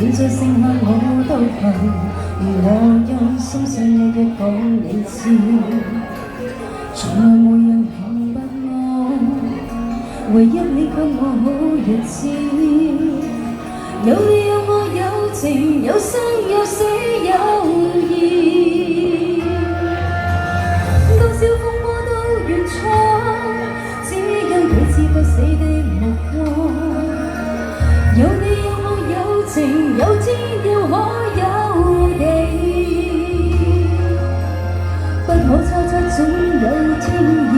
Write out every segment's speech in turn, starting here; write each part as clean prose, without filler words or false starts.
現在剩下我獨行，而我又深信你嘅講理智，從來沒人明白我，唯一你給我好日子，有你有我有情有生有死有義，多少風波都願闖，只因彼此不死的目光，有你有我有情有天有海有地，不可猜測總有天意，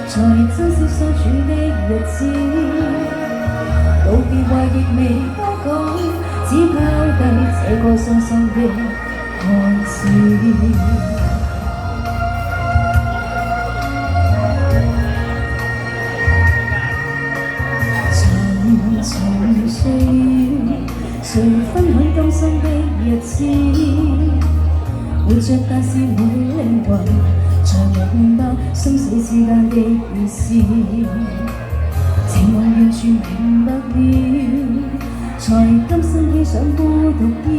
才珍惜相處的日子，道別話亦未多講，只拋低這個傷心的開始。沉睡，誰分享今生的日子？活着但是沒靈魂，才明白生死之間的意思。情懷完全明白了，才甘心披上孤獨衣。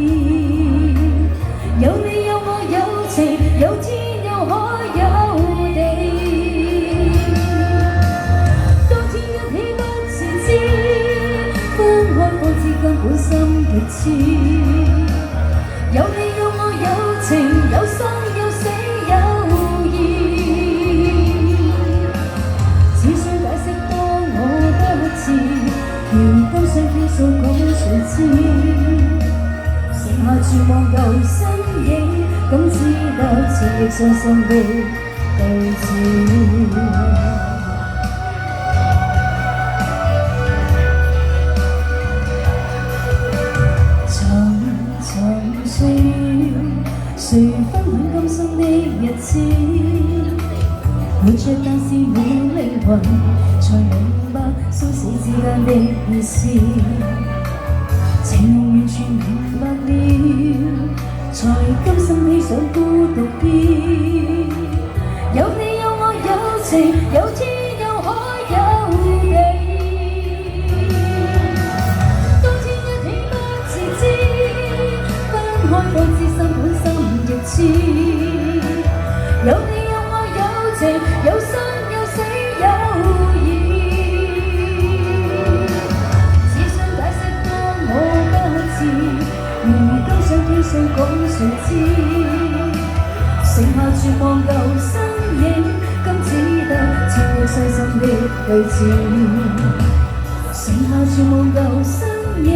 有你有我有情，有天有海有地。根本心極痴，有你有我有情有生有死有義，只需解釋當我不智，如今想傾訴講誰知，剩下絕望舊身影，怎知得千億傷心的對峙。誰分享今生的日子？活着但是沒靈魂，才明白生死之間的意思。情夢完全明白了，才甘心披上孤獨衣。有你有我有情，有天有海有地。當天一起不自知，分開方知心本身。有你有我有情有生有死有義，只想解釋當我不智，如今想傾訴講誰知，剩下絕望舊身影，今只得千億傷心的對峙，剩下絕望舊身影，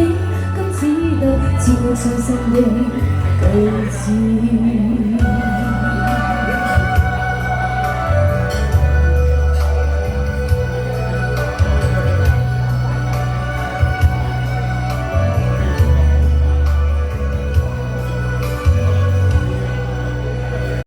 今只得千億傷心的句子。